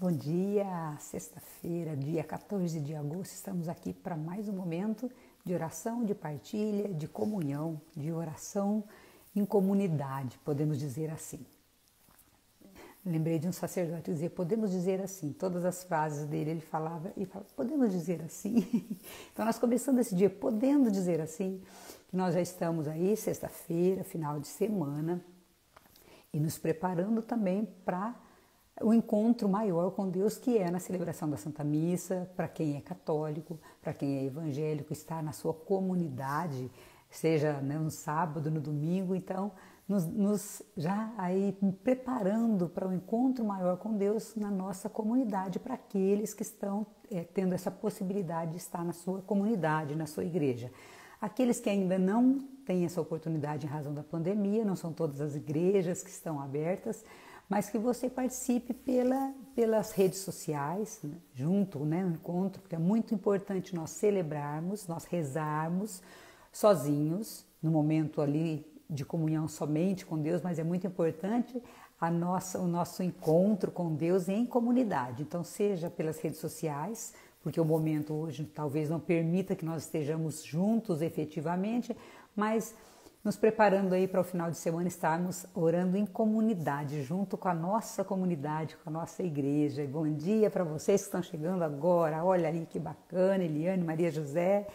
Bom dia, sexta-feira, dia 14 de agosto, estamos aqui para mais um momento de oração, de partilha, de comunhão, de oração em comunidade, podemos dizer assim. Lembrei de um sacerdote que dizia, podemos dizer assim, todas as frases dele ele falava, podemos dizer assim. Então nós começando esse dia, podendo dizer assim, que nós já estamos aí, sexta-feira, final de semana, e nos preparando também para o encontro maior com Deus, que é na celebração da Santa Missa, para quem é católico, para quem é evangélico, estar na sua comunidade, seja no sábado, no domingo, então nos já aí preparando para o encontro maior com Deus na nossa comunidade, para aqueles que estão tendo essa possibilidade de estar na sua comunidade, na sua igreja. Aqueles que ainda não têm essa oportunidade em razão da pandemia, não são todas as igrejas que estão abertas, mas que você participe pelas redes sociais, né, junto, né, no encontro, porque é muito importante nós celebrarmos, nós rezarmos sozinhos, no momento ali de comunhão somente com Deus, mas é muito importante o nosso encontro com Deus em comunidade. Então, seja pelas redes sociais, porque o momento hoje talvez não permita que nós estejamos juntos efetivamente, mas nos preparando aí para o final de semana estarmos orando em comunidade, junto com a nossa comunidade, com a nossa igreja. E bom dia para vocês que estão chegando agora. Olha aí que bacana, Eliane, Maria José.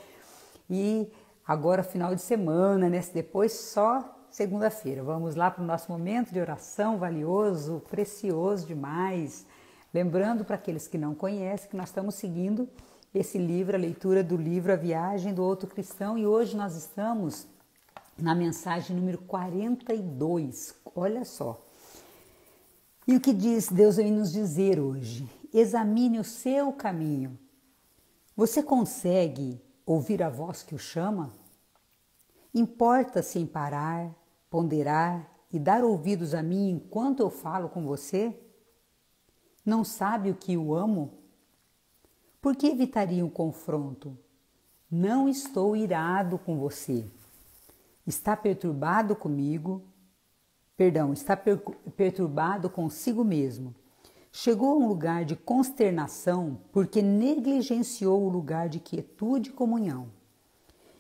E agora final de semana, né? Depois só segunda-feira. Vamos lá para o nosso momento de oração valioso, precioso demais. Lembrando para aqueles que não conhecem que nós estamos seguindo esse livro, a leitura do livro A Viagem do Outro Cristão. E hoje nós estamos na mensagem número 42, olha só. E o que diz Deus vem nos dizer hoje? Examine o seu caminho. Você consegue ouvir a voz que o chama? Importa-se em parar, ponderar e dar ouvidos a mim enquanto eu falo com você? Não sabe o que o amo? Por que evitaria um confronto? Não estou irado com você. Está perturbado comigo, está perturbado consigo mesmo. Chegou a um lugar de consternação porque negligenciou o lugar de quietude e comunhão.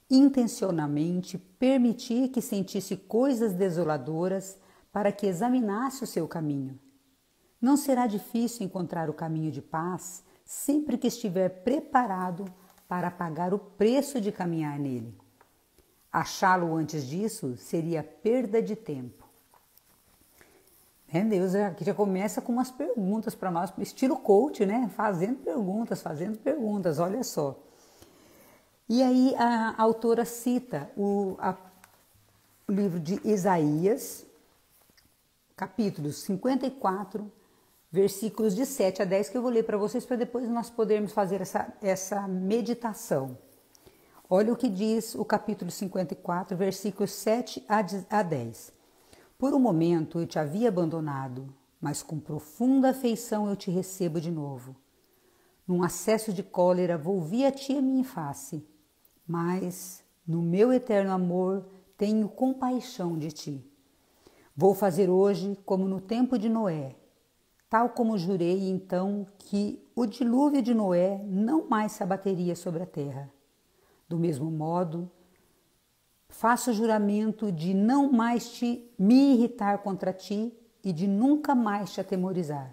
Intencionalmente permitir que sentisse coisas desoladoras para que examinasse o seu caminho. Não será difícil encontrar o caminho de paz sempre que estiver preparado para pagar o preço de caminhar nele. Achá-lo antes disso seria perda de tempo. Deus aqui já começa com umas perguntas para nós, estilo coach, né? Fazendo perguntas, olha só. E aí a autora cita o livro de Isaías, capítulos 54, versículos de 7 a 10, que eu vou ler para vocês, para depois nós podermos fazer essa meditação. Olha o que diz o capítulo 54, versículos 7 a 10. Por um momento eu te havia abandonado, mas com profunda afeição eu te recebo de novo. Num acesso de cólera volvi a ti a minha face, mas no meu eterno amor tenho compaixão de ti. Vou fazer hoje como no tempo de Noé, tal como jurei então que o dilúvio de Noé não mais se abateria sobre a terra. Do mesmo modo, faço o juramento de não mais me irritar contra ti e de nunca mais te atemorizar.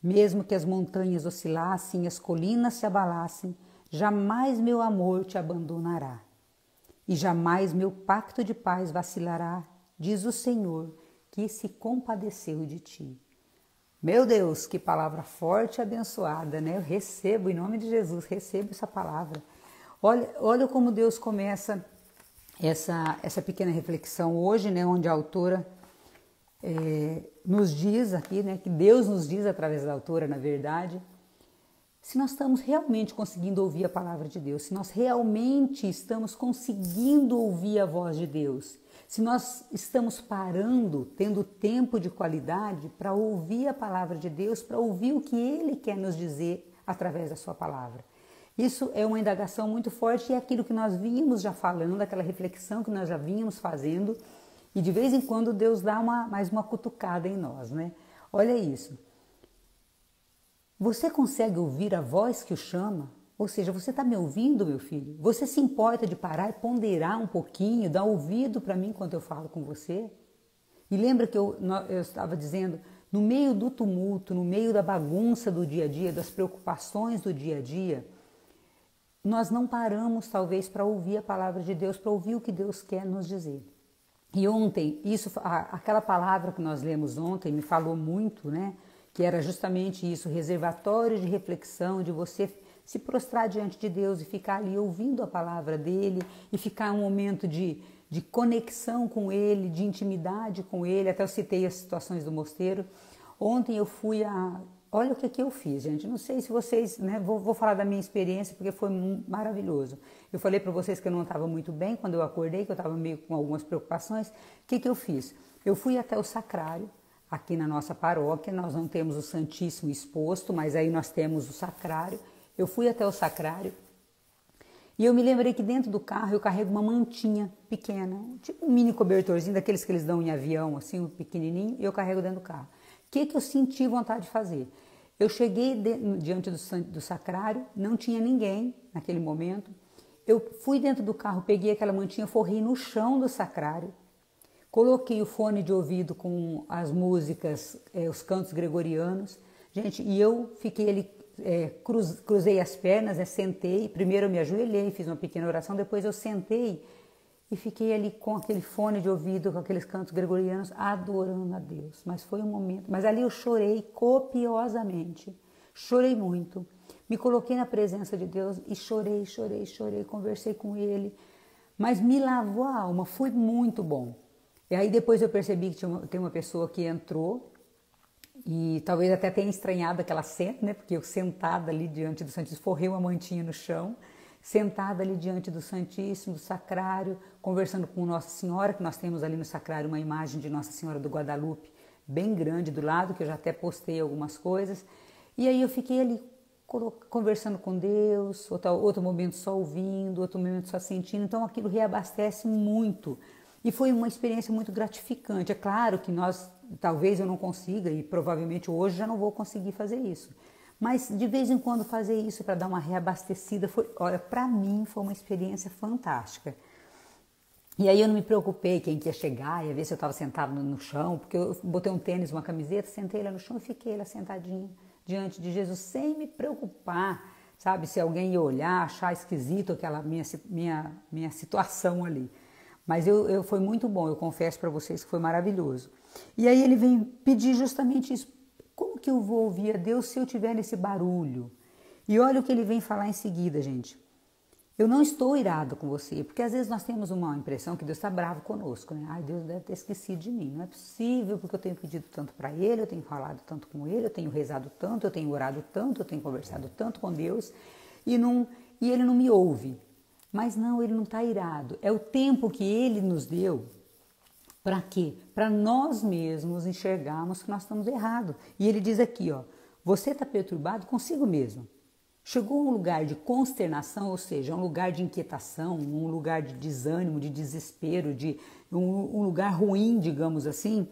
Mesmo que as montanhas oscilassem e as colinas se abalassem, jamais meu amor te abandonará. E jamais meu pacto de paz vacilará, diz o Senhor, que se compadeceu de ti. Meu Deus, que palavra forte e abençoada, né? Eu recebo, em nome de Jesus, recebo essa palavra. Olha como Deus começa essa pequena reflexão hoje, né, onde a autora nos diz aqui, né, que Deus nos diz através da autora, na verdade, se nós estamos realmente conseguindo ouvir a palavra de Deus, se nós realmente estamos conseguindo ouvir a voz de Deus, se nós estamos parando, tendo tempo de qualidade para ouvir a palavra de Deus, para ouvir o que Ele quer nos dizer através da sua palavra. Isso é uma indagação muito forte e é aquilo que nós vínhamos já falando, aquela reflexão que nós já vínhamos fazendo, e de vez em quando Deus dá mais uma cutucada em nós, né? Olha isso. Você consegue ouvir a voz que o chama? Ou seja, você está me ouvindo, meu filho? Você se importa de parar e ponderar um pouquinho, dar ouvido para mim enquanto eu falo com você? E lembra que eu estava dizendo, no meio do tumulto, no meio da bagunça do dia a dia, das preocupações do dia a dia, nós não paramos talvez para ouvir a palavra de Deus, para ouvir o que Deus quer nos dizer. E ontem, aquela palavra que nós lemos ontem me falou muito, né? Que era justamente isso, reservatório de reflexão, de você se prostrar diante de Deus e ficar ali ouvindo a palavra dele e ficar um momento de conexão com ele, de intimidade com ele. Até eu citei as situações do mosteiro. Ontem eu fui Olha o que eu fiz, gente. Não sei se vocês... né? Vou falar da minha experiência porque foi maravilhoso. Eu falei para vocês que eu não estava muito bem quando eu acordei, que eu estava meio com algumas preocupações. O que eu fiz? Eu fui até o sacrário. Aqui na nossa paróquia, nós não temos o Santíssimo exposto, mas aí nós temos o sacrário. Eu fui até o sacrário e eu me lembrei que dentro do carro eu carrego uma mantinha pequena, tipo um mini cobertorzinho, daqueles que eles dão em avião, assim, um pequenininho, e eu carrego dentro do carro. O que eu senti vontade de fazer? Eu cheguei diante do sacrário, não tinha ninguém naquele momento. Eu fui dentro do carro, peguei aquela mantinha, forrei no chão do sacrário, coloquei o fone de ouvido com as músicas, os cantos gregorianos, gente, e eu fiquei ali, cruzei as pernas, sentei, primeiro eu me ajoelhei, fiz uma pequena oração, depois eu sentei e fiquei ali com aquele fone de ouvido, com aqueles cantos gregorianos, adorando a Deus. Mas foi um momento, mas ali eu chorei copiosamente, chorei muito, me coloquei na presença de Deus e chorei, conversei com Ele, mas me lavou a alma, foi muito bom. E aí depois eu percebi que tem uma pessoa que entrou e talvez até tenha estranhado aquela cena, né? Porque eu sentada ali diante do Santíssimo, forrei uma mantinha no chão, sentada ali diante do Santíssimo, do Sacrário, conversando com Nossa Senhora, que nós temos ali no Sacrário uma imagem de Nossa Senhora do Guadalupe, bem grande do lado, que eu já até postei algumas coisas. E aí eu fiquei ali conversando com Deus, outro momento só ouvindo, outro momento só sentindo, então aquilo reabastece muito. E foi uma experiência muito gratificante. É claro que talvez eu não consiga, e provavelmente hoje já não vou conseguir fazer isso. Mas de vez em quando fazer isso para dar uma reabastecida, olha, para mim foi uma experiência fantástica. E aí eu não me preocupei quem que ia chegar, ia ver se eu estava sentado no chão, porque eu botei um tênis, uma camiseta, sentei lá no chão e fiquei lá sentadinha diante de Jesus, sem me preocupar, sabe, se alguém ia olhar, achar esquisito aquela minha situação ali. Mas foi muito bom, eu confesso para vocês que foi maravilhoso. E aí ele vem pedir justamente isso. Como que eu vou ouvir a Deus se eu tiver nesse barulho? E olha o que ele vem falar em seguida, gente. Eu não estou irado com você, porque às vezes nós temos uma impressão que Deus está bravo conosco, né? Ai, Deus deve ter esquecido de mim. Não é possível, porque eu tenho pedido tanto para Ele, eu tenho falado tanto com Ele, eu tenho rezado tanto, eu tenho orado tanto, eu tenho conversado tanto com Deus, e Ele não me ouve. Mas não, Ele não está irado. É o tempo que Ele nos deu. Para quê? Para nós mesmos enxergarmos que nós estamos errados. E Ele diz aqui, ó, você está perturbado consigo mesmo. Chegou a um lugar de consternação, ou seja, um lugar de inquietação, um lugar de desânimo, de desespero, de um lugar ruim, digamos assim,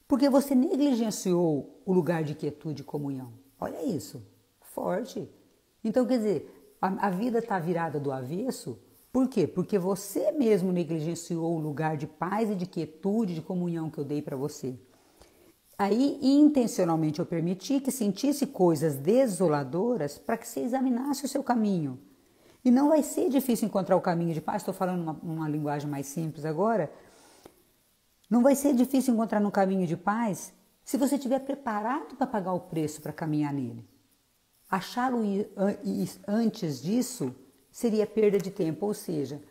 porque você negligenciou o lugar de quietude e comunhão. Olha isso, forte. Então, quer dizer, a vida está virada do avesso. Por quê? Porque você mesmo negligenciou o lugar de paz e de quietude, de comunhão que eu dei para você. Aí, intencionalmente, eu permiti que sentisse coisas desoladoras para que você examinasse o seu caminho. E não vai ser difícil encontrar o caminho de paz, estou falando uma linguagem mais simples agora. Não vai ser difícil encontrar um caminho de paz se você estiver preparado para pagar o preço para caminhar nele. Achá-lo antes disso seria perda de tempo, ou seja,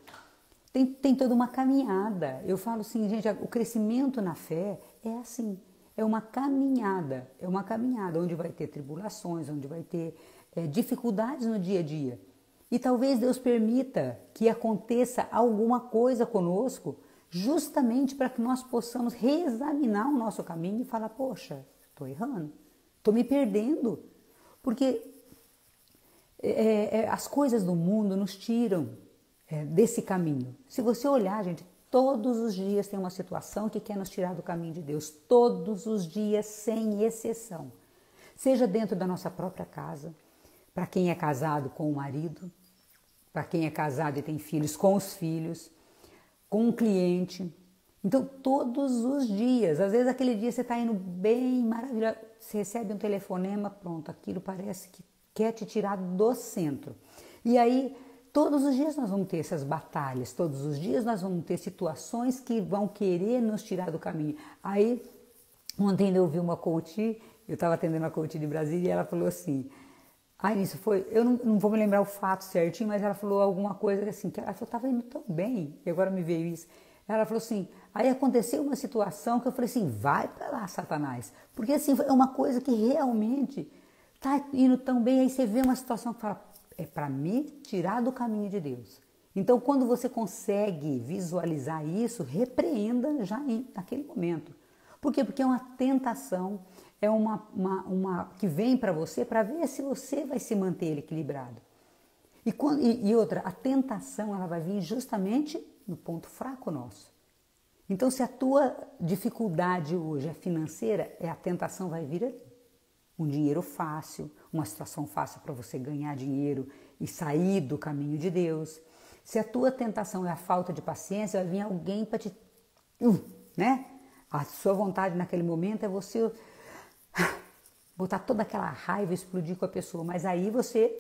tem toda uma caminhada. Eu falo assim, gente, o crescimento na fé é assim. É uma caminhada onde vai ter tribulações, onde vai ter dificuldades no dia a dia. E talvez Deus permita que aconteça alguma coisa conosco, justamente para que nós possamos reexaminar o nosso caminho e falar, poxa, estou errando, estou me perdendo. Porque as coisas do mundo nos tiram desse caminho. Se você olhar, gente, todos os dias tem uma situação que quer nos tirar do caminho de Deus. Todos os dias, sem exceção. seja dentro da nossa própria casa, para quem é casado com o marido, para quem é casado e tem filhos, com os filhos, com um cliente. Então, todos os dias, às vezes aquele dia você está indo bem, maravilhoso, você recebe um telefonema, pronto, aquilo parece que quer te tirar do centro. E aí, todos os dias nós vamos ter essas batalhas, todos os dias nós vamos ter situações que vão querer nos tirar do caminho. Aí, ontem eu ouvi uma coach, eu estava atendendo uma coach de Brasília e ela falou assim, isso foi, eu não vou me lembrar o fato certinho, mas ela falou alguma coisa assim, que ela falou, estava indo tão bem, e agora me veio isso. Ela falou assim, aí aconteceu uma situação que eu falei assim, vai para lá, Satanás. Porque assim, é uma coisa que realmente está indo tão bem, aí você vê uma situação que fala, é para me tirar do caminho de Deus. Então, quando você consegue visualizar isso, repreenda já naquele momento. Por quê? Porque é uma tentação, é uma que vem para você para ver se você vai se manter equilibrado. E outra, a tentação ela vai vir justamente no ponto fraco nosso. Então, se a tua dificuldade hoje é financeira, a tentação vai vir ali. Um dinheiro fácil, uma situação fácil para você ganhar dinheiro e sair do caminho de Deus. Se a tua tentação é a falta de paciência, vai vir alguém para te... né? A sua vontade naquele momento é você botar toda aquela raiva e explodir com a pessoa, mas aí você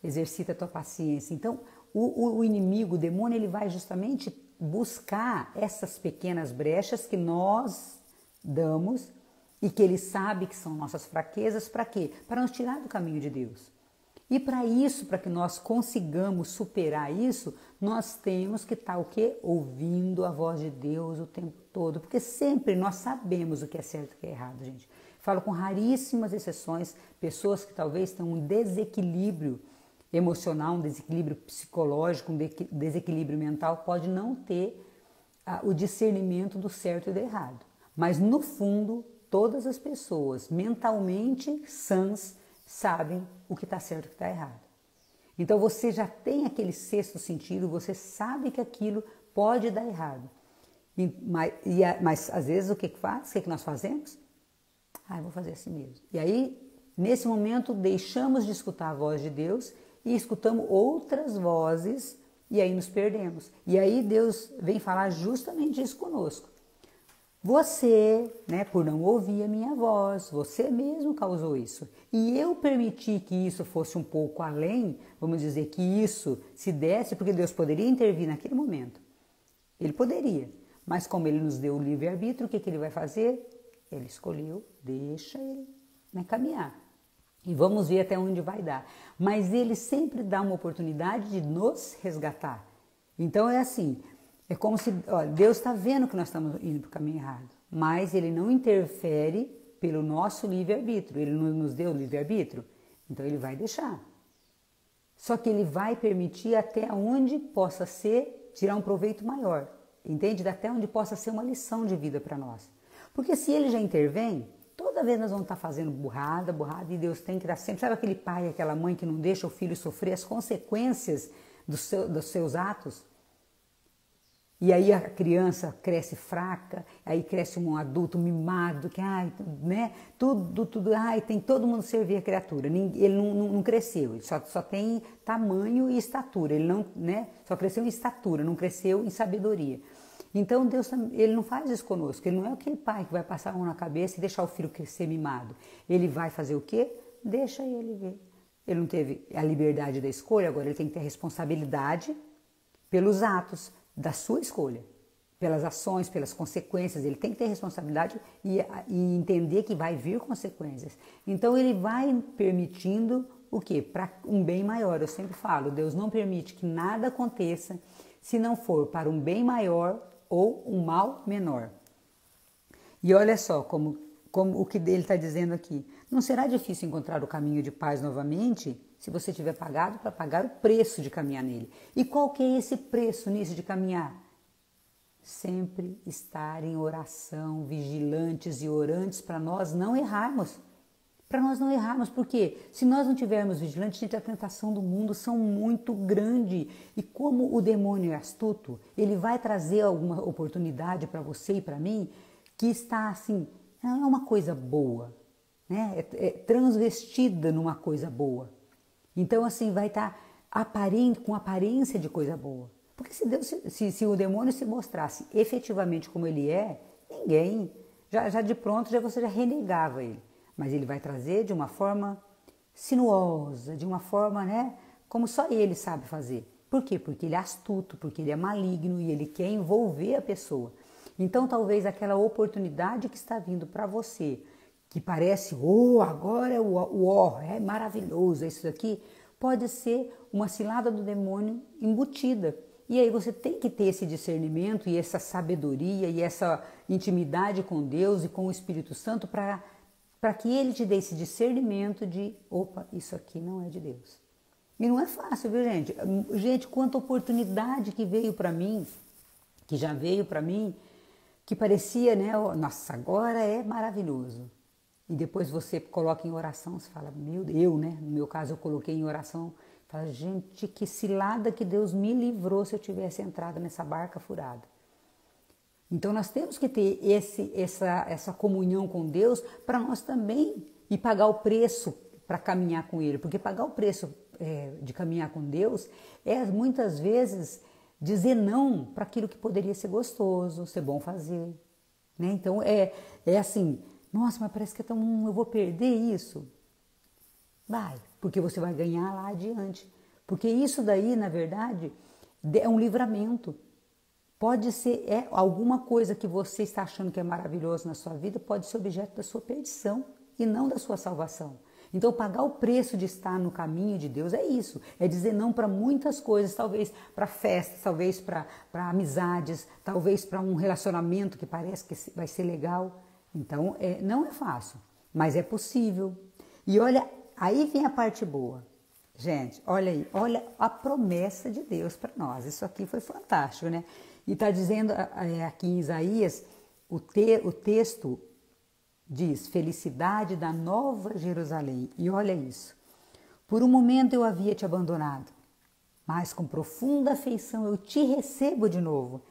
exercita a tua paciência. Então, o inimigo, o demônio, ele vai justamente buscar essas pequenas brechas que nós damos e que ele sabe que são nossas fraquezas, para quê? Para nos tirar do caminho de Deus. E para isso, para que nós consigamos superar isso, nós temos que estar o quê? Ouvindo a voz de Deus o tempo todo, porque sempre nós sabemos o que é certo e o que é errado, gente. Falo com raríssimas exceções, pessoas que talvez tenham um desequilíbrio emocional, um desequilíbrio psicológico, um desequilíbrio mental, pode não ter o discernimento do certo e do errado. Mas no fundo, todas as pessoas mentalmente sãs sabem o que está certo e o que está errado. Então você já tem aquele sexto sentido, você sabe que aquilo pode dar errado. Mas às vezes o que faz? O que nós fazemos? Eu vou fazer assim mesmo. E aí, nesse momento, deixamos de escutar a voz de Deus e escutamos outras vozes e aí nos perdemos. E aí Deus vem falar justamente isso conosco. Você, por não ouvir a minha voz, você mesmo causou isso. E eu permiti que isso fosse um pouco além, vamos dizer que isso se desse, porque Deus poderia intervir naquele momento. Ele poderia, mas como Ele nos deu o livre-arbítrio, o que Ele vai fazer? Ele escolheu, deixa Ele caminhar. E vamos ver até onde vai dar. Mas Ele sempre dá uma oportunidade de nos resgatar. Então é assim... É como se, Deus está vendo que nós estamos indo para o caminho errado, mas Ele não interfere pelo nosso livre-arbítrio. Ele não nos deu o livre-arbítrio, então Ele vai deixar. Só que Ele vai permitir até onde possa ser, tirar um proveito maior, entende? Até onde possa ser uma lição de vida para nós. Porque se Ele já intervém, toda vez nós vamos estar fazendo burrada, e Deus tem que dar sempre... Sabe aquele pai, aquela mãe que não deixa o filho sofrer as consequências dos seus atos? E aí a criança cresce fraca, aí cresce um adulto mimado, que tem todo mundo servir a criatura. Ele não cresceu, ele só tem tamanho e estatura, ele não, só cresceu em estatura, não cresceu em sabedoria. Então Deus, Ele não faz isso conosco, Ele não é aquele pai que vai passar a mão na cabeça e deixar o filho crescer mimado. Ele vai fazer o quê? Deixa ele ver. Ele não teve a liberdade da escolha, agora ele tem que ter a responsabilidade pelos atos da sua escolha, pelas ações, pelas consequências. Ele tem que ter responsabilidade e entender que vai vir consequências. Então ele vai permitindo o quê? Para um bem maior. Eu sempre falo, Deus não permite que nada aconteça se não for para um bem maior ou um mal menor. E olha só como o que ele está dizendo aqui. Não será difícil encontrar o caminho de paz novamente se você tiver pagado para pagar o preço de caminhar nele. E qual que é esse preço nisso de caminhar? Sempre estar em oração, vigilantes e orantes para nós não errarmos. Para nós não errarmos, porque se nós não tivermos vigilantes, gente, a tentação do mundo são muito grande. E como o demônio é astuto, ele vai trazer alguma oportunidade para você e para mim que está assim, não é uma coisa boa. né? É transvestida numa coisa boa. Então, assim, vai estar com aparência de coisa boa. Porque se o demônio se mostrasse efetivamente como ele é, ninguém, já de pronto, você já renegava ele. Mas ele vai trazer de uma forma sinuosa, de uma forma, né, como só ele sabe fazer. Por quê? Porque ele é astuto, porque ele é maligno e ele quer envolver a pessoa. Então, talvez aquela oportunidade que está vindo para você, que parece, agora é maravilhoso, é isso aqui, pode ser uma cilada do demônio embutida. E aí você tem que ter esse discernimento e essa sabedoria e essa intimidade com Deus e com o Espírito Santo para que ele te dê esse discernimento de, opa, isso aqui não é de Deus. E não é fácil, viu, gente? Gente, quanta oportunidade que veio para mim, que já veio para mim, que parecia, né, nossa, agora é maravilhoso. E depois você coloca em oração, você fala, meu Deus, né? No meu caso eu coloquei em oração, fala, gente, que cilada que Deus me livrou se eu tivesse entrado nessa barca furada. Então nós temos que ter essa comunhão com Deus para nós também e pagar o preço para caminhar com Ele. Porque pagar o preço de caminhar com Deus é muitas vezes dizer não para aquilo que poderia ser gostoso, ser bom fazer. Né? Então é assim, nossa, mas parece que eu vou perder isso. Vai, porque você vai ganhar lá adiante. Porque isso daí, na verdade, é um livramento. Pode ser alguma coisa que você está achando que é maravilhoso na sua vida, pode ser objeto da sua perdição e não da sua salvação. Então, pagar o preço de estar no caminho de Deus é isso. É dizer não para muitas coisas, talvez para festas, talvez para amizades, talvez para um relacionamento que parece que vai ser legal. Então, não é fácil, mas é possível. E olha, aí vem a parte boa. Gente, olha aí, olha a promessa de Deus para nós. Isso aqui foi fantástico, né? E está dizendo aqui em Isaías, o texto diz, felicidade da nova Jerusalém. E olha isso. Por um momento eu havia te abandonado, mas com profunda afeição eu te recebo de novo.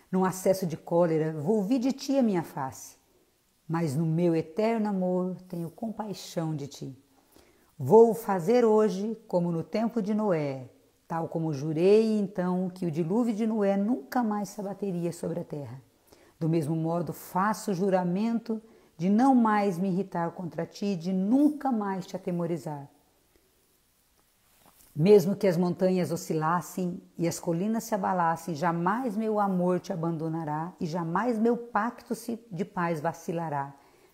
Num acesso de cólera, volvi de ti a minha face, mas no meu eterno amor tenho compaixão de ti. Vou fazer hoje como no tempo de Noé, tal como jurei então que o dilúvio de Noé nunca mais se abateria sobre a terra. Do mesmo modo faço juramento de não mais me irritar contra ti, de nunca mais te atemorizar. Mesmo que as montanhas oscilassem e as colinas se abalassem, jamais meu amor te abandonará e jamais meu pacto de paz vacilará.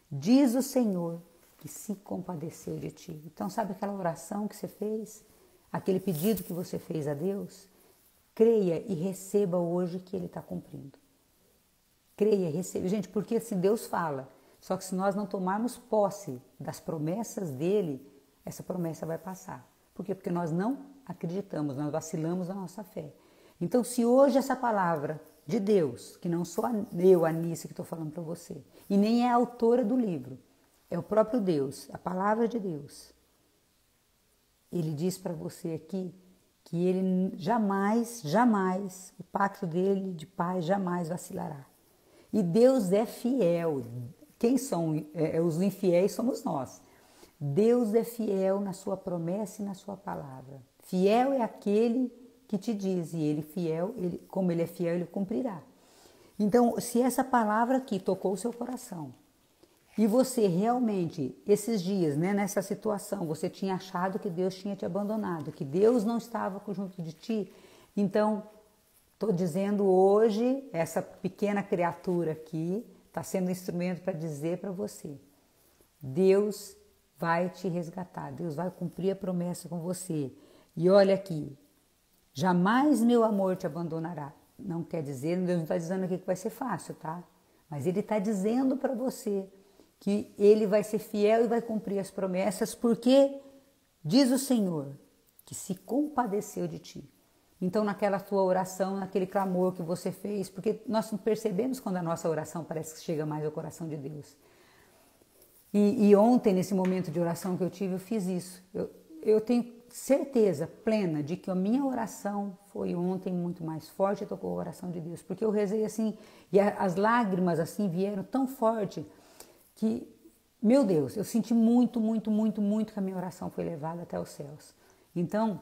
Diz o Senhor, que se compadeceu de ti. Então, sabe aquela oração que você fez? Aquele pedido que você fez a Deus? Creia e receba hoje que Ele está cumprindo. Creia e receba. Gente, porque assim Deus fala. Só que se nós não tomarmos posse das promessas dEle, essa promessa vai passar. Por quê? Porque nós não acreditamos, nós vacilamos na nossa fé. Então, se hoje essa palavra de Deus, que não sou eu, Anícia, que estou falando para você, e nem é a autora do livro, é o próprio Deus, a palavra de Deus. Ele diz para você aqui que ele jamais, o pacto dele de paz jamais vacilará. E Deus é fiel. Quem são os infiéis somos nós. Deus é fiel na sua promessa e na sua palavra. Fiel é aquele que te diz, e ele fiel, como ele é fiel, ele cumprirá. Então, se essa palavra aqui tocou o seu coração, e você realmente, esses dias, né, nessa situação, você tinha achado que Deus tinha te abandonado, que Deus não estava junto de ti, então, estou dizendo hoje, essa pequena criatura aqui está sendo instrumento para dizer para você, Deus vai te resgatar, Deus vai cumprir a promessa com você. E olha aqui, jamais meu amor te abandonará. Não quer dizer, Deus não está dizendo aqui que vai ser fácil, tá? Mas Ele está dizendo para você que Ele vai ser fiel e vai cumprir as promessas, porque diz o Senhor que se compadeceu de ti. Então, naquela tua oração, naquele clamor que você fez, porque nós percebemos quando a nossa oração parece que chega mais ao coração de Deus. E ontem, nesse momento de oração que eu tive, eu fiz isso. Eu tenho certeza plena de que a minha oração foi ontem muito mais forte e tocou o coração de Deus. Porque eu rezei assim, e as lágrimas assim vieram tão forte que meu Deus, eu senti muito, muito, muito, muito que a minha oração foi levada até os céus. Então,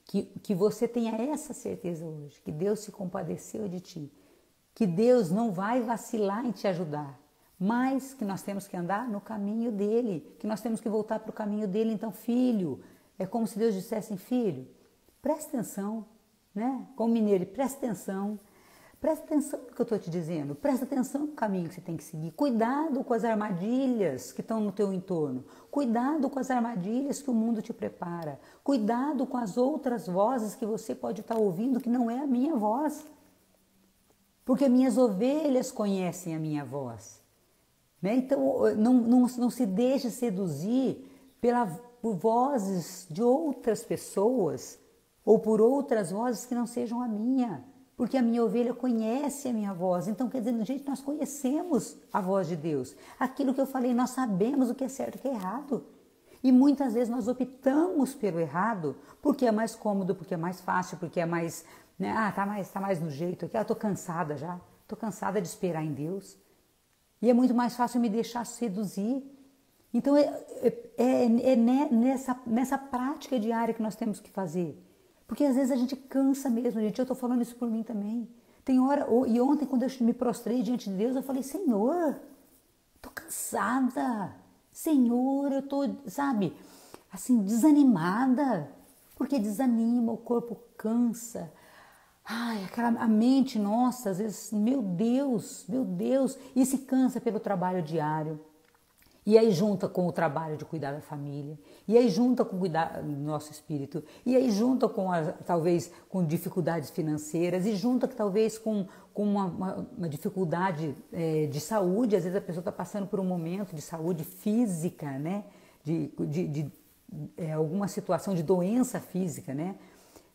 que você tenha essa certeza hoje, que Deus se compadeceu de ti, que Deus não vai vacilar em te ajudar, mas que nós temos que andar no caminho dele, que nós temos que voltar para o caminho dele. Então, filho, é como se Deus dissesse, filho, presta atenção, né? Como mineiro, presta atenção no que eu estou te dizendo, presta atenção no caminho que você tem que seguir, cuidado com as armadilhas que estão no teu entorno, cuidado com as armadilhas que o mundo te prepara, cuidado com as outras vozes que você pode estar ouvindo que não é a minha voz, porque minhas ovelhas conhecem a minha voz, né? Então não se deixe seduzir por vozes de outras pessoas ou por outras vozes que não sejam a minha, porque a minha ovelha conhece a minha voz. Então, quer dizer, gente, nós conhecemos a voz de Deus. Aquilo que eu falei, nós sabemos o que é certo e o que é errado. E muitas vezes nós optamos pelo errado porque é mais cômodo, porque é mais fácil, porque é mais, né? Tá mais no jeito aqui. Estou cansada já. Estou cansada de esperar em Deus. E é muito mais fácil me deixar seduzir. Então, nessa prática diária que nós temos que fazer. Porque às vezes a gente cansa mesmo, gente. Eu estou falando isso por mim também. Tem hora, e ontem quando eu me prostrei diante de Deus, eu falei, Senhor, estou cansada. Senhor, eu estou, sabe, assim, desanimada. Porque desanima, o corpo cansa. Ai, a mente nossa, às vezes, meu Deus, e se cansa pelo trabalho diário. E aí junta com o trabalho de cuidar da família, e aí junta com cuidar do nosso espírito, e aí junta com talvez com dificuldades financeiras, e junta talvez com uma dificuldade de saúde. Às vezes a pessoa está passando por um momento de saúde física, né? de alguma situação de doença física, né?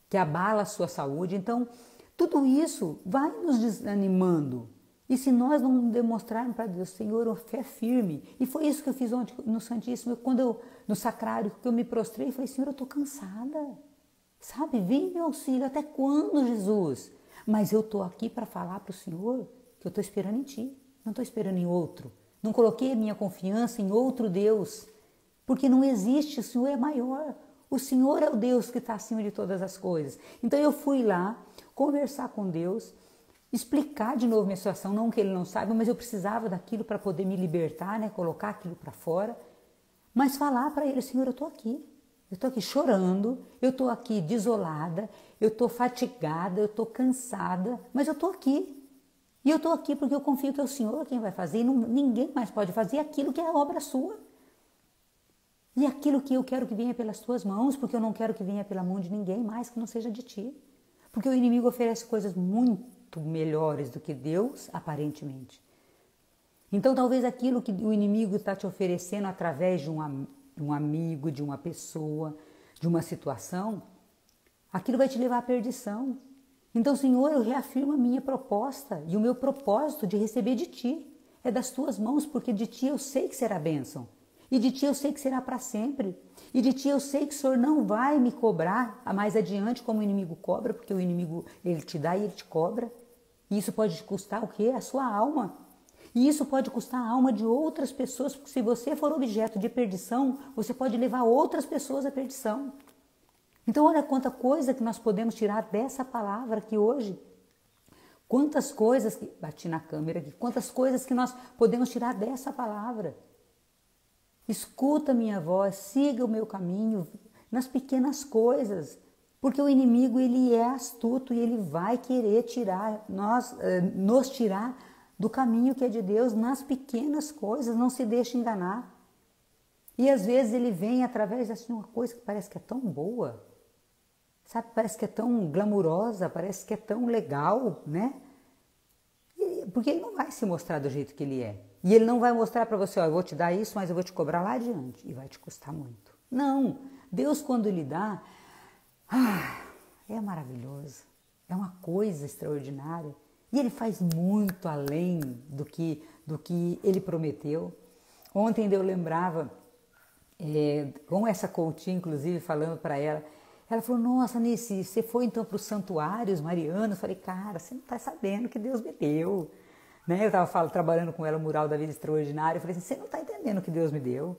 Que abala a sua saúde. Então, tudo isso vai nos desanimando. E se nós não demonstrarmos para Deus, Senhor, uma fé firme, e foi isso que eu fiz ontem no Santíssimo, no Sacrário, que eu me prostrei e falei, Senhor, eu estou cansada, sabe, vem meu auxílio, até quando, Jesus? Mas eu estou aqui para falar para o Senhor que eu estou esperando em Ti, não estou esperando em outro, não coloquei a minha confiança em outro Deus, porque não existe, o Senhor é maior, o Senhor é o Deus que está acima de todas as coisas. Então eu fui lá conversar com Deus, explicar de novo minha situação, não que ele não saiba, mas eu precisava daquilo para poder me libertar, né? Colocar aquilo para fora, mas falar para ele, Senhor, eu estou aqui chorando, eu estou aqui desolada, eu estou fatigada, eu estou cansada, mas eu estou aqui. E eu estou aqui porque eu confio que é o Senhor quem vai fazer, e ninguém mais pode fazer aquilo que é a obra sua. E aquilo que eu quero que venha pelas tuas mãos, porque eu não quero que venha pela mão de ninguém mais que não seja de ti. Porque o inimigo oferece coisas muito melhores do que Deus, aparentemente. Então, talvez aquilo que o inimigo está te oferecendo através de um amigo, de uma pessoa, de uma situação, aquilo vai te levar à perdição. Então, Senhor, eu reafirmo a minha proposta e o meu propósito de receber de Ti. É das Tuas mãos, porque de Ti eu sei que será bênção. E de Ti eu sei que será para sempre. E de Ti eu sei que o Senhor não vai me cobrar a mais adiante como o inimigo cobra, porque o inimigo, ele te dá e ele te cobra. E isso pode te custar o quê? A sua alma. E isso pode custar a alma de outras pessoas, porque se você for objeto de perdição, você pode levar outras pessoas à perdição. Então olha quanta coisa que nós podemos tirar dessa palavra aqui hoje. Quantas coisas, bati na câmera aqui, quantas coisas que nós podemos tirar dessa palavra. Escuta a minha voz, siga o meu caminho nas pequenas coisas, porque o inimigo ele é astuto e ele vai querer nos tirar do caminho que é de Deus nas pequenas coisas, não se deixe enganar. E às vezes ele vem através de uma coisa que parece que é tão boa, sabe, parece que é tão glamurosa, parece que é tão legal, né? Porque ele não vai se mostrar do jeito que ele é. E ele não vai mostrar para você, ó, eu vou te dar isso, mas eu vou te cobrar lá adiante. E vai te custar muito. Não, Deus quando lhe dá, é maravilhoso. É uma coisa extraordinária. E ele faz muito além do que ele prometeu. Ontem eu lembrava, com essa coaching, inclusive, falando para ela, ela falou, nossa, Nice, você foi então para os santuários marianos? Eu falei, cara, você não está sabendo que Deus me deu. né? Eu estava trabalhando com ela o mural da vida extraordinária. Eu falei assim, você não está entendendo o que Deus me deu?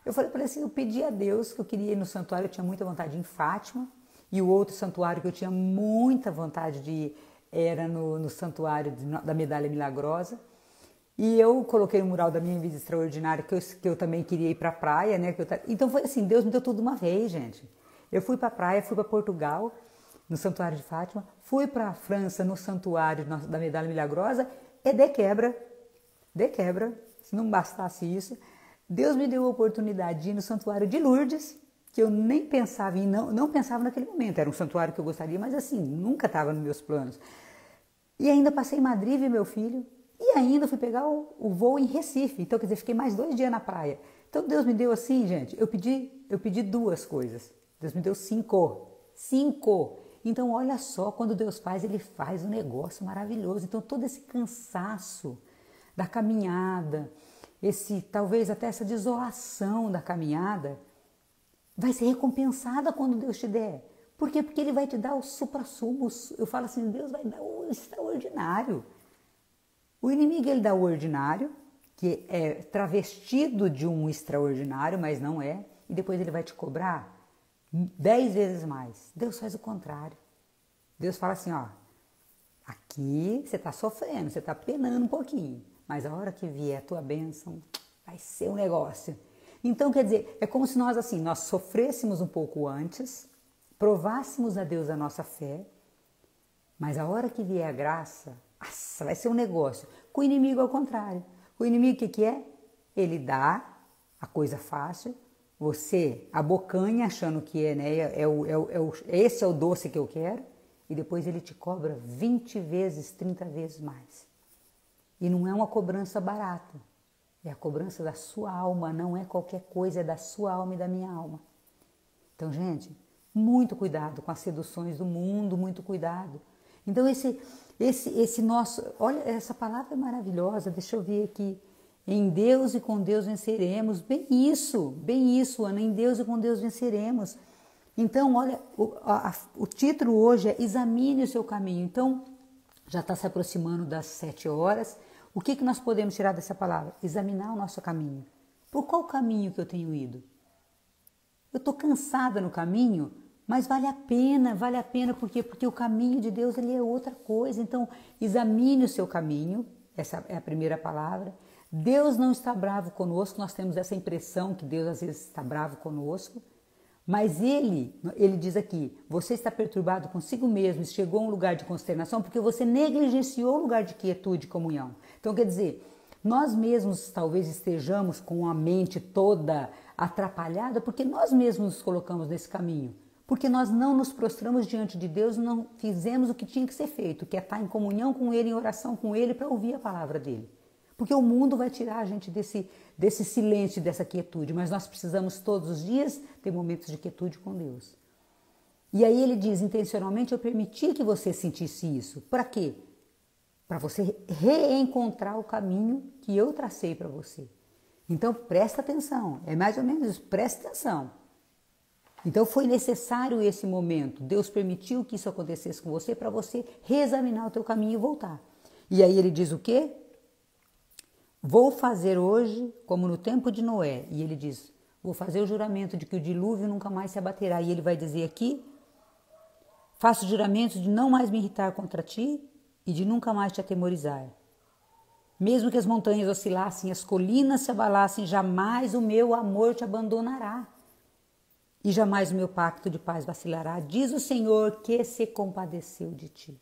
Eu falei assim, eu pedi a Deus que eu queria ir no santuário, eu tinha muita vontade de ir em Fátima. E o outro santuário que eu tinha muita vontade de ir era no santuário da Medalha Milagrosa. E eu coloquei o mural da minha vida extraordinária, que eu também queria ir para a praia, né? Então foi assim, Deus me deu tudo de uma vez, gente. Eu fui para a praia, fui para Portugal, no Santuário de Fátima, fui para a França, no Santuário da Medalha Milagrosa, e de quebra, se não bastasse isso, Deus me deu a oportunidade de ir no Santuário de Lourdes, que eu nem pensava em, não pensava naquele momento, era um santuário que eu gostaria, mas assim, nunca estava nos meus planos. E ainda passei em Madrid, vi meu filho, e ainda fui pegar o voo em Recife. Então, quer dizer, fiquei mais 2 dias na praia. Então, Deus me deu assim, gente, eu pedi 2 coisas. Deus me deu 5. 5. Então, olha só, quando Deus faz, Ele faz um negócio maravilhoso. Então, todo esse cansaço da caminhada, talvez até essa desolação da caminhada, vai ser recompensada quando Deus te der. Por quê? Porque Ele vai te dar o supra-sumo. Eu falo assim, Deus vai dar o extraordinário. O inimigo, ele dá o ordinário, que é travestido de um extraordinário, mas não é. E depois ele vai te cobrar 10 vezes mais. Deus faz o contrário. Deus fala assim, ó, aqui você está sofrendo, você está penando um pouquinho. Mas a hora que vier a tua bênção, vai ser um negócio. Então, quer dizer, é como se nós assim, nós sofrêssemos um pouco antes, provássemos a Deus a nossa fé, mas a hora que vier a graça, nossa, vai ser um negócio. Com o inimigo ao contrário. O inimigo o que é? Ele dá a coisa fácil, você abocanha achando que é, né? Esse é o doce que eu quero, e depois ele te cobra 20 vezes, 30 vezes mais. E não é uma cobrança barata. É a cobrança da sua alma, não é qualquer coisa, é da sua alma e da minha alma. Então, gente, muito cuidado com as seduções do mundo, muito cuidado. Então, esse nosso... Olha, essa palavra é maravilhosa, deixa eu ver aqui. Em Deus e com Deus venceremos. Bem isso, Ana, em Deus e com Deus venceremos. Então, olha, o título hoje é Examine o seu caminho. Então, já está se aproximando das 7 horas. O que nós podemos tirar dessa palavra? Examinar o nosso caminho. Por qual caminho que eu tenho ido? Eu estou cansada no caminho, mas vale a pena, por quê? Porque o caminho de Deus ele é outra coisa. Então, examine o seu caminho, essa é a primeira palavra. Deus não está bravo conosco, nós temos essa impressão que Deus às vezes está bravo conosco, mas Ele diz aqui, você está perturbado consigo mesmo, chegou a um lugar de consternação porque você negligenciou o lugar de quietude e comunhão. Então, quer dizer, nós mesmos talvez estejamos com a mente toda atrapalhada porque nós mesmos nos colocamos nesse caminho. Porque nós não nos prostramos diante de Deus, não fizemos o que tinha que ser feito, que é estar em comunhão com Ele, em oração com Ele, para ouvir a palavra dEle. Porque o mundo vai tirar a gente desse silêncio, dessa quietude, mas nós precisamos todos os dias ter momentos de quietude com Deus. E aí ele diz, intencionalmente eu permiti que você sentisse isso. Para quê? Para você reencontrar o caminho que eu tracei para você. Então presta atenção, é mais ou menos isso, presta atenção. Então foi necessário esse momento, Deus permitiu que isso acontecesse com você para você reexaminar o teu caminho e voltar. E aí ele diz o quê? Vou fazer hoje como no tempo de Noé. E ele diz, vou fazer o juramento de que o dilúvio nunca mais se abaterá. E ele vai dizer aqui, faço juramento de não mais me irritar contra ti e de nunca mais te atemorizar. Mesmo que as montanhas oscilassem, as colinas se abalassem, jamais o meu amor te abandonará. E jamais o meu pacto de paz vacilará, diz o Senhor que se compadeceu de ti.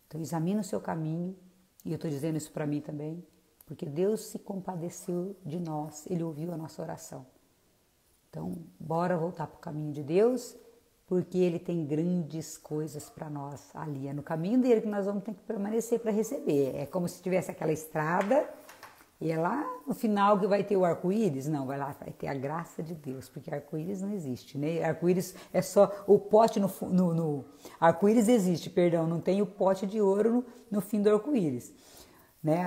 Então examina o seu caminho, e eu estou dizendo isso para mim também, porque Deus se compadeceu de nós, Ele ouviu a nossa oração. Então, bora voltar para o caminho de Deus, porque Ele tem grandes coisas para nós ali. É no caminho dele que nós vamos ter que permanecer para receber. É como se tivesse aquela estrada, e é lá no final que vai ter o arco-íris? Não, vai ter a graça de Deus, porque arco-íris não existe, né? Arco-íris é só o pote no arco-íris existe, perdão, não tem o pote de ouro no fim do arco-íris. Né?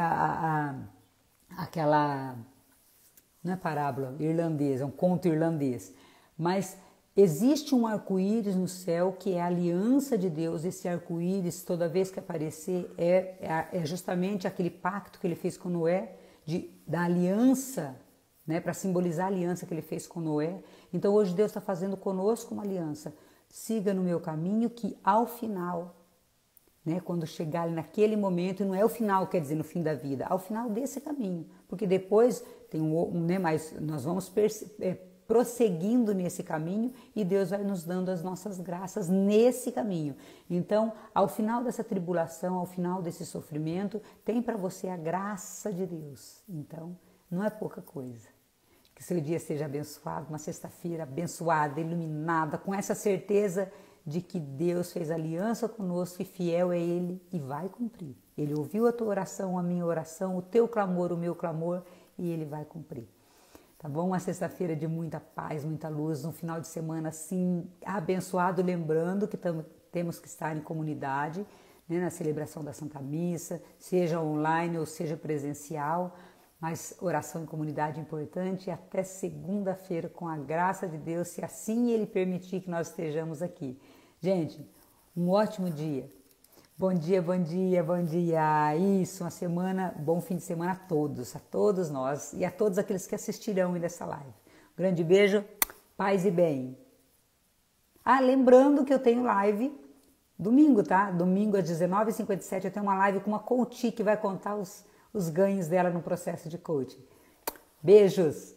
Aquela, não é parábola irlandesa, é um conto irlandês, mas Existe um arco-íris no céu que é a aliança de Deus. Esse arco-íris, toda vez que aparecer, é justamente aquele pacto que ele fez com Noé, da aliança, né, para simbolizar a aliança que ele fez com Noé. Então hoje Deus está fazendo conosco uma aliança. Siga no meu caminho que ao final, né, quando chegar naquele momento, e não é o final, quer dizer, no fim da vida, ao final desse caminho, porque depois tem né, mas nós vamos prosseguindo nesse caminho e Deus vai nos dando as nossas graças nesse caminho. Então, ao final dessa tribulação, ao final desse sofrimento, tem para você a graça de Deus. Então, não é pouca coisa. Que seu dia seja abençoado, uma sexta-feira abençoada, iluminada, com essa certeza de que Deus fez aliança conosco e fiel é Ele e vai cumprir. Ele ouviu a tua oração, a minha oração, o teu clamor, o meu clamor e Ele vai cumprir. Tá bom? Uma sexta-feira de muita paz, muita luz, um final de semana assim abençoado, lembrando que temos que estar em comunidade, né, na celebração da Santa Missa, seja online ou seja presencial, mas oração em comunidade é importante e até segunda-feira, com a graça de Deus, se assim Ele permitir que nós estejamos aqui. Gente, um ótimo dia. Bom dia, bom dia, bom dia. Isso, uma semana, bom fim de semana a todos nós e a todos aqueles que assistirão dessa live. Um grande beijo, paz e bem. Lembrando que eu tenho live domingo, tá? Domingo às 19h57 eu tenho uma live com uma coach que vai contar os ganhos dela no processo de coaching. Beijos!